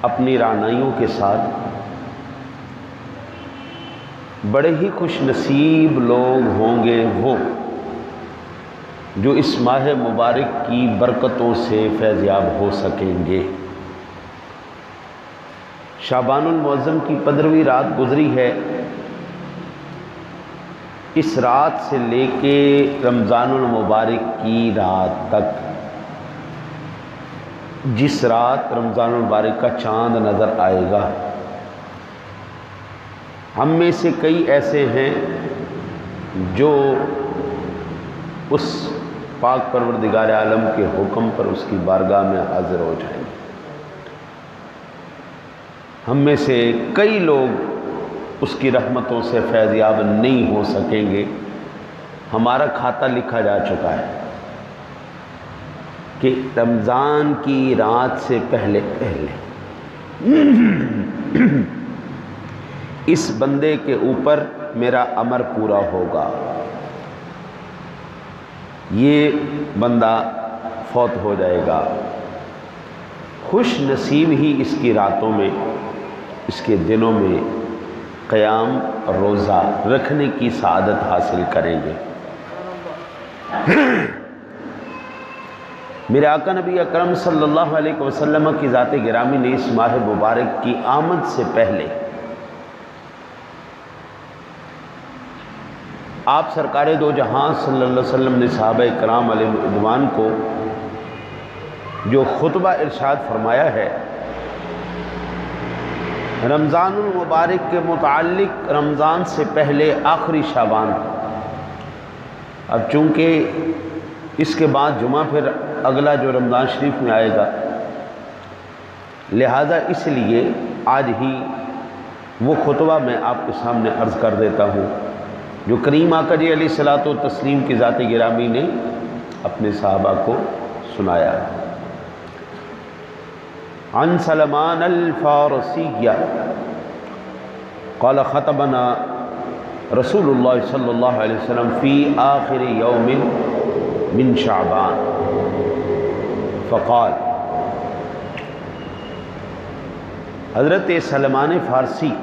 اپنی رعنائیوں کے ساتھ بڑے ہی خوش نصیب لوگ ہوں گے وہ جو اس ماہ مبارک کی برکتوں سے فیض یاب ہو سکیں گے۔ شعبان المعظم کی 15ویں رات گزری ہے۔ اس رات سے لے کے رمضان المبارک کی رات تک، جس رات رمضان المبارک کا چاند نظر آئے گا، ہم میں سے کئی ایسے ہیں جو اس پاک پروردگار عالم کے حکم پر اس کی بارگاہ میں حاضر ہو جائیں گے۔ ہم میں سے کئی لوگ اس کی رحمتوں سے فیض یاب نہیں ہو سکیں گے۔ ہمارا کھاتا لکھا جا چکا ہے کہ رمضان کی رات سے پہلے اس بندے کے اوپر میرا امر پورا ہوگا، یہ بندہ فوت ہو جائے گا۔ خوش نصیب ہی اس کی راتوں میں، اس کے دنوں میں قیام اور روزہ رکھنے کی سعادت حاصل کریں گے۔ میرے آقا نبی اکرم صلی اللہ علیہ وسلم کی ذات گرامی نے اس ماہ مبارک کی آمد سے پہلے آپ سرکار دو جہاں صلی اللہ علیہ وسلم نے صحابہ کرام علیہ رضوان کو جو خطبہ ارشاد فرمایا ہے رمضان المبارک کے متعلق، رمضان سے پہلے آخری شعبان، اب چونکہ اس کے بعد جمعہ پھر اگلا جو رمضان شریف میں آئے گا، لہذا اس لیے آج ہی وہ خطبہ میں آپ کے سامنے عرض کر دیتا ہوں جو کریم آقا جی علیہ الصلوۃ والتسلیم کی ذات گرامی نے اپنے صحابہ کو سنایا۔ عن سلمان الفارسی قال خطبنا رسول اللہ صلی اللہ علیہ وسلم فی آخر یوم من شعبان فقال، حضرت سلمان فارسی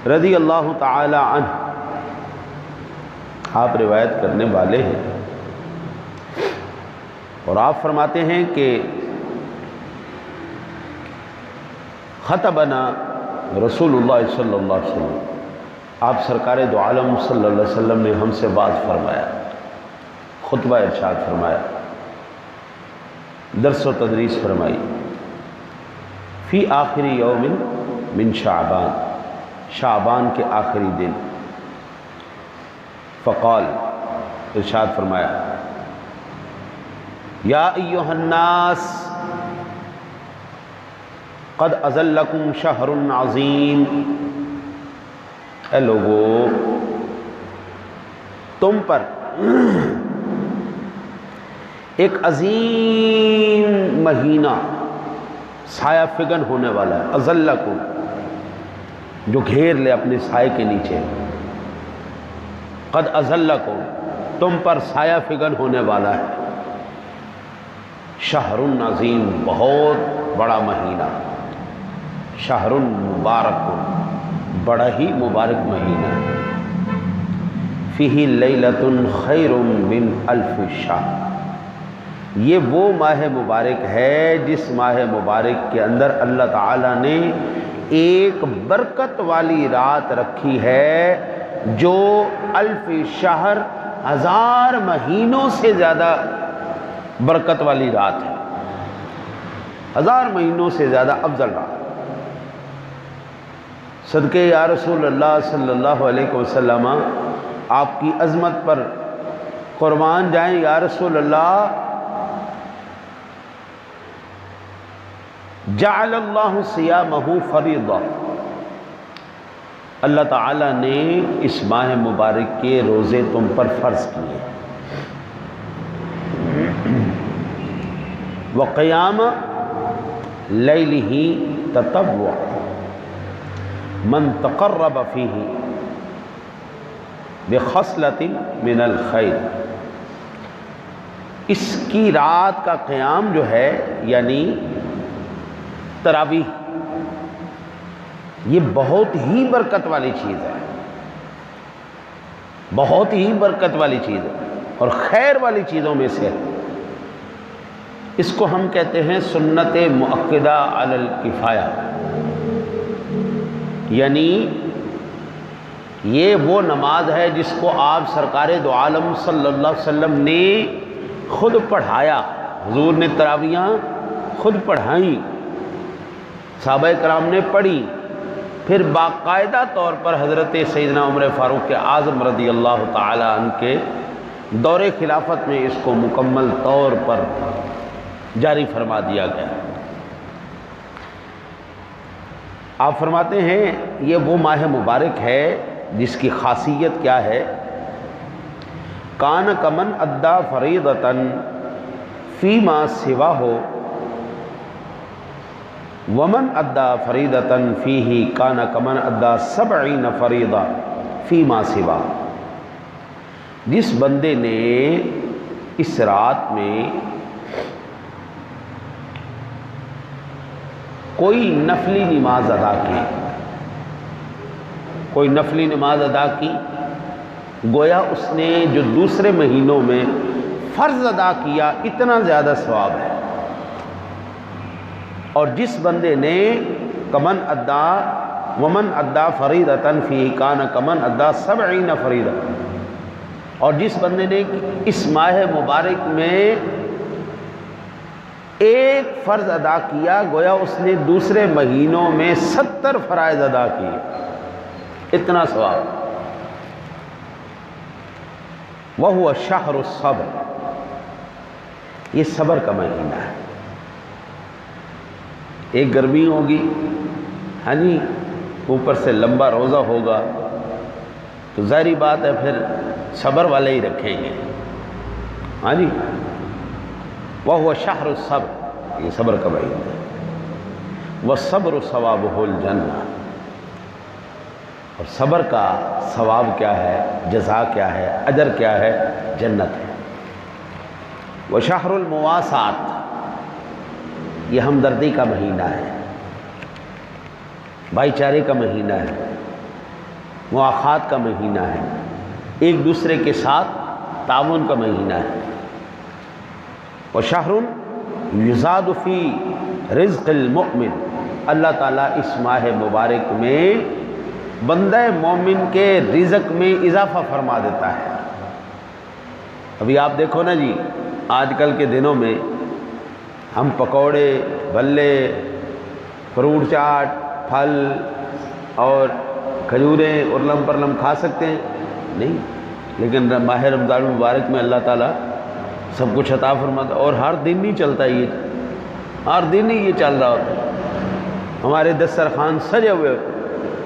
رضی اللہ تعالی عنہ آپ روایت کرنے والے ہیں، اور آپ فرماتے ہیں کہ خطبنا رسول اللہ صلی اللہ علیہ وسلم، آپ سرکار دو عالم صلی اللہ علیہ وسلم نے ہم سے بات فرمایا، خطبہ ارشاد فرمایا، درس و تدریس فرمائی، فی آخری یوم من شعبان، شعبان کے آخری دن، فقال، ارشاد فرمایا، یا ایھا الناس قد اظلکم شہر عظیم، اے لوگو تم پر ایک عظیم مہینہ سایہ فگن ہونے والا ہے۔ اظلکم جو گھیر لے اپنے سائے کے نیچے، قد اظلکم تم پر سایہ فگن ہونے والا ہے، شہر عظیم بہت بڑا مہینہ، شہر مبارک بڑا ہی مبارک مہینہ، فیہ لیلۃ خیر من الف شہر، یہ وہ ماہ مبارک ہے جس ماہ مبارک کے اندر اللہ تعالیٰ نے ایک برکت والی رات رکھی ہے جو الف شہر، 1000 مہینوں سے زیادہ برکت والی رات ہے، 1000 مہینوں سے زیادہ افضل رات۔ صدقے یا رسول اللہ صلی اللہ علیہ وسلم، آپ کی عظمت پر قربان جائیں یا رسول اللہ، جعل اللہ صیامہ فریضہ، اللہ تعالیٰ نے اس ماہ مبارک کے روزے تم پر فرض کیے، وقیام لیلہ تطوع، من تقرب فیہ بخصلۃ من الخیر، اس کی رات کا قیام جو ہے یعنی تراویح، یہ بہت ہی برکت والی چیز ہے، بہت ہی برکت والی چیز ہے اور خیر والی چیزوں میں سے ہے۔ اس کو ہم کہتے ہیں سنت مؤکدہ علی الکفایہ، یعنی یہ وہ نماز ہے جس کو آپ سرکار دو عالم صلی اللہ علیہ وسلم نے خود پڑھایا، حضور نے تراویحاں خود پڑھائیں، صحابہ کرام نے پڑھی، پھر باقاعدہ طور پر حضرت سیدنا عمر فاروق اعظم رضی اللہ تعالی عنہ کے دور خلافت میں اس کو مکمل طور پر جاری فرما دیا گیا۔ آپ فرماتے ہیں یہ وہ ماہ مبارک ہے جس کی خاصیت کیا ہے، کان کمن ادا فریضۃ فیما سواہ ومن ادا فریضۃ فیہ کان کمن ادا 70 فریضہ فیما سوا۔ جس بندے نے اس رات میں کوئی نفلی نماز ادا کی، کوئی نفلی نماز ادا کی، گویا اس نے جو دوسرے مہینوں میں فرض ادا کیا اتنا زیادہ ثواب ہے۔ اور جس بندے نے کمن ادا ومن ادا فریضۃ فیہ کان کمن ادا 70 فریضہ، اور جس بندے نے اس ماہ مبارک میں ایک فرض ادا کیا گویا اس نے دوسرے مہینوں میں 70 فرائض ادا کیے، اتنا ثواب۔ وَهُوَ شَهْرُ الصَّبْرِ، یہ صبر کا مہینہ ہے۔ ایک گرمی ہوگی، ہاں جی، اوپر سے لمبا روزہ ہوگا، تو ظاہری بات ہے پھر صبر والے ہی رکھیں گے، ہاں جی۔ وَهُوَ شَهْرُ الصَّبْرِ، یہ صبر کا مہینہ ہے۔ وَالصَّبْرُ ثَوَابُهُ الْجَنَّةُ، اور صبر کا ثواب کیا ہے، جزا کیا ہے، اجر کیا ہے، جنت ہے۔ وَشَهْرُ الْمُوَاسَاةِ، یہ ہمدردی کا مہینہ ہے، بھائی چارے کا مہینہ ہے، مواخات کا مہینہ ہے، ایک دوسرے کے ساتھ تعاون کا مہینہ ہے۔ وَشَهْرٌ يُزَادُ فِي رِزْقِ الْمُؤْمِنِ، اللہ تعالیٰ اس ماہ مبارک میں بندہ مومن کے رزق میں اضافہ فرما دیتا ہے۔ ابھی آپ دیکھو نا جی، آج کل کے دنوں میں ہم پکوڑے، بھلے، فروٹ چاٹ، پھل اور کھجوریں ارلم پرلم کھا سکتے ہیں؟ نہیں، لیکن ماہ رمضان المبارک میں اللہ تعالیٰ سب کچھ عطا فرماتا، اور ہر دن نہیں چلتا، یہ ہر دن ہی یہ چل رہا ہوتا ہے۔ ہمارے دسترخوان سجے ہوئے ہوتے ہیں،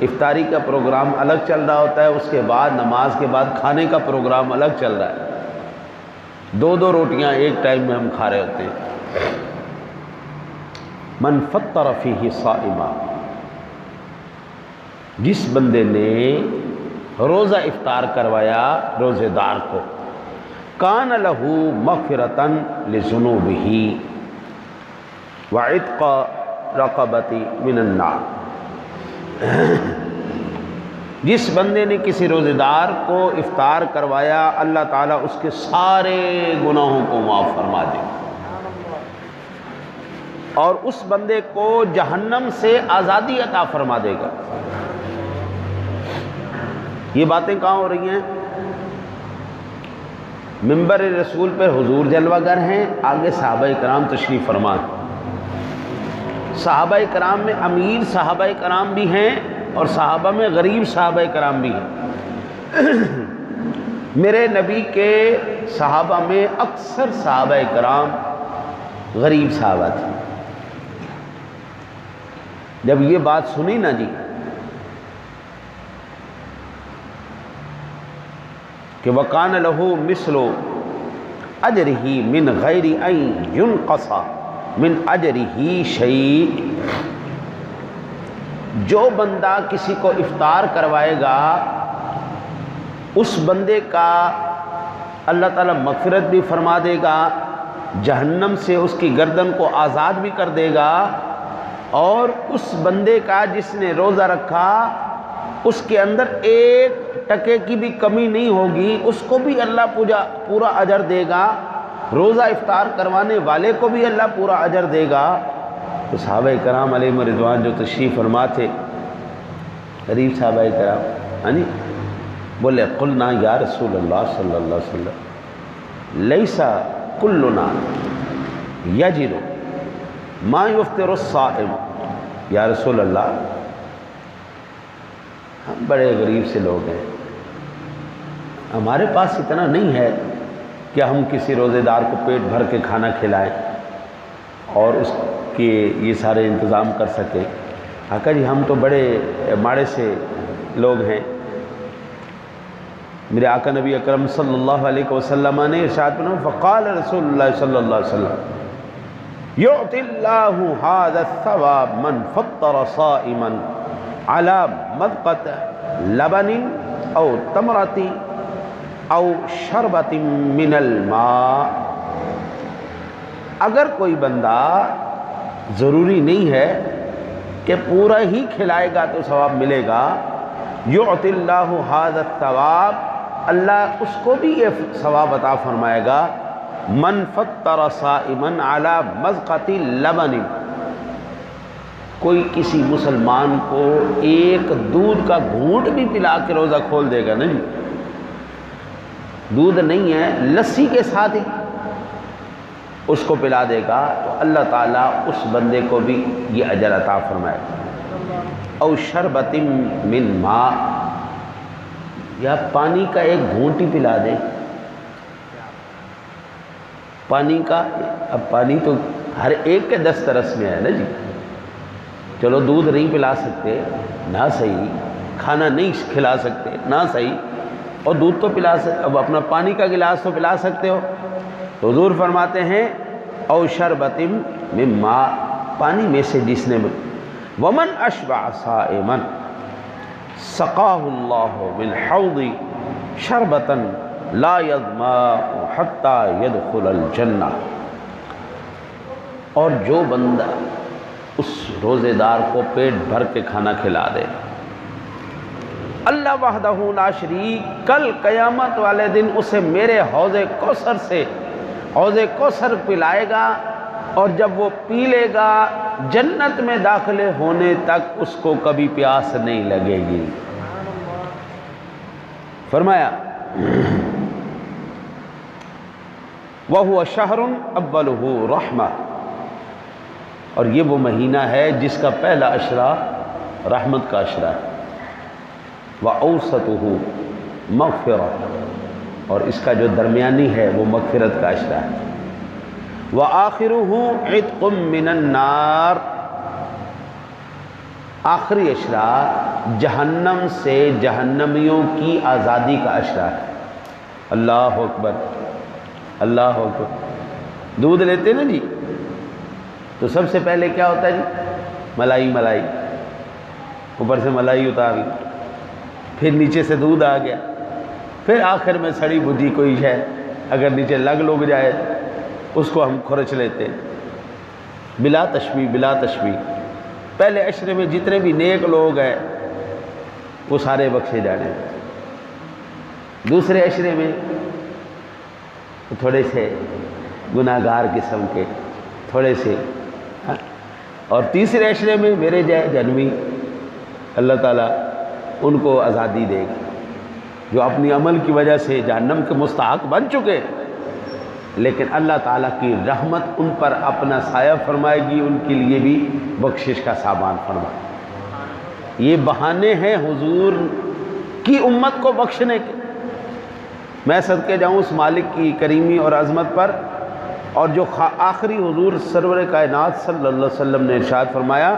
افطاری کا پروگرام الگ چل رہا ہوتا ہے، اس کے بعد نماز کے بعد کھانے کا پروگرام الگ چل رہا ہے، 2 روٹیاں ایک ٹائم میں ہم کھا رہے ہوتے ہیں۔ من فطر فیہ صائما، جس بندے نے روزہ افطار کروایا روزے دار کو، کان لہ مغفرۃ لذنوبہ وعتق رقبۃ من النار، جس بندے نے کسی روزے دار کو افطار کروایا اللہ تعالیٰ اس کے سارے گناہوں کو معاف فرما دے اور اس بندے کو جہنم سے آزادی عطا فرما دے گا۔ یہ باتیں کہاں ہو رہی ہیں؟ منبر رسول پہ حضور جلوہ گر ہیں، آگے صحابہ کرام تشریف فرما ہیں۔ صحابہ کرام میں امیر صحابہ کرام بھی ہیں اور صحابہ میں غریب صحابہ کرام بھی ہیں۔ میرے نبی کے صحابہ میں اکثر صحابہ کرام غریب صحابہ تھے۔ جب یہ بات سنی نا جی کہ وَقَانَ لَهُ مِثْلُ أَجْرِهِ مِنْ غَيْرِ أَنْ يُنْقَصَ مِنْ أَجْرِهِ شَيْءٍ، جو بندہ کسی کو افطار کروائے گا اس بندے کا اللہ تعالیٰ مغفرت بھی فرما دے گا، جہنم سے اس کی گردن کو آزاد بھی کر دے گا، اور اس بندے کا جس نے روزہ رکھا اس کے اندر ایک ٹکے کی بھی کمی نہیں ہوگی، اس کو بھی اللہ پورا اجر دے گا، روزہ افطار کروانے والے کو بھی اللہ پورا اجر دے گا۔ تو صحابہ کرام علیہم رضوان جو تشریف فرما تھے، غریب صحابہ کرام بولے قلنا یا رسول اللہ صلی اللہ علیہ وسلم لیسا کلنا یجد ما یفطر الصائم، یا رسول اللہ ہم بڑے غریب سے لوگ ہیں، ہمارے پاس اتنا نہیں ہے کہ ہم کسی روزے دار کو پیٹ بھر کے کھانا کھلائیں اور اس کے یہ سارے انتظام کر سکیں۔ آقا جی ہم تو بڑے ماڑے سے لوگ ہیں۔ میرے آقا نبی اکرم صلی اللہ علیہ وسلم نے ارشاد فرمایا فقال رسول اللہ صلی اللہ علیہ وسلم یعطی اللہ ھذا الثواب من فطر صائما علی مذقۃ لبن او تمرۃ او شربۃ من الماء۔ اگر کوئی بندہ، ضروری نہیں ہے کہ پورا ہی کھلائے گا تو ثواب ملے گا، یعطی اللہ ھذا الثواب، اللہ اس کو بھی یہ ثواب عطا فرمائے گا، من فطر صائما علی مذقۃ لبن، کوئی کسی مسلمان کو ایک دودھ کا گھونٹ بھی پلا کے روزہ کھول دے گا نا جی، دودھ نہیں ہے لسی کے ساتھ ہی اس کو پلا دے گا، تو اللہ تعالیٰ اس بندے کو بھی یہ اجر عطا فرمائے گا۔ او شربۃ من ماء، یا پانی کا ایک گھونٹ ہی پلا دے، پانی کا، اب پانی تو ہر ایک کے دسترس میں ہے نا جی، چلو دودھ نہیں پلا سکتے نہ صحیح، کھانا نہیں کھلا سکتے نہ صحیح، اور دودھ تو پلا سکتے، اب اپنا پانی کا گلاس تو پلا سکتے ہو، تو حضور فرماتے ہیں او شربۃ من ماء، پانی میں سے جس نے، ومن اشبع صائما سقاہ اللہ من حوض شربۃ لا یظمأ حتی یدخل الجنہ، اور جو بندہ اس روزے دار کو پیٹ بھر کے کھانا کھلا دے، اللہ وحدہ لا شریک کل قیامت والے دن اسے میرے حوض کوثر سے حوض کوثر پلائے گا، اور جب وہ پی لے گا جنت میں داخلے ہونے تک اس کو کبھی پیاس نہیں لگے گی۔ فرمایا وَهُوَ شَهْرٌ أَوَّلُهُ رَحْمَةٌ، اور یہ وہ مہینہ ہے جس کا پہلا عشرہ رحمت کا عشرہ ہے، وَأَوْسَطُهُ مَغْفِرَةٌ، اور اس کا جو درمیانی ہے وہ مغفرت کا عشرہ ہے، وَآخِرُهُ عِتْقٌ مِّنَ النَّارِ، آخری عشرہ جہنم سے جہنمیوں کی آزادی کا عشرہ ہے۔ اللہ اکبر، اللہ اکبر۔ دودھ لیتے نا جی تو سب سے پہلے کیا ہوتا ہے جی؟ ملائی، اوپر سے ملائی اتار لی، پھر نیچے سے دودھ آ گیا، پھر آخر میں سڑی بجھی کوئی ہے اگر نیچے لگ جائے اس کو ہم کھرچ لیتے، بلا تشبیہ۔ پہلے عشرے میں جتنے بھی نیک لوگ ہیں وہ سارے بخشے جانے، دوسرے عشرے میں تھوڑے سے گناہ گار قسم کے تھوڑے سے، اور تیسرے عشرے میں میرے جہنمی اللہ تعالیٰ ان کو آزادی دے گی، جو اپنی عمل کی وجہ سے جہنم کے مستحق بن چکے، لیکن اللہ تعالیٰ کی رحمت ان پر اپنا سایہ فرمائے گی، ان کے لیے بھی بخشش کا سامان فرمائے۔ یہ بہانے ہیں حضور کی امت کو بخشنے کے۔ میں صدقے جاؤں اس مالک کی کریمی اور عظمت پر، اور جو آخری حضور سرور کائنات صلی اللہ علیہ وسلم نے ارشاد فرمایا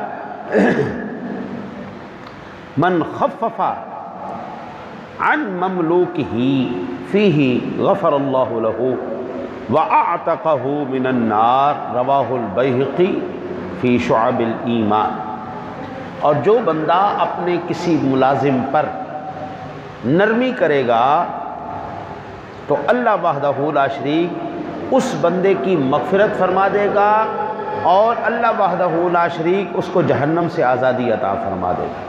من خفف عن مملوکہ فیہ غفر اللہ لہ وَأَعْتَقَهُ مِنَ النَّارِ، رواہ البیہقی فی شعب الایمان، اور جو بندہ اپنے کسی ملازم پر نرمی کرے گا تو اللہ وحدہ لا شریک اس بندے کی مغفرت فرما دے گا اور اللہ وحدہ لا شریک اس کو جہنم سے آزادی عطا فرما دے گا۔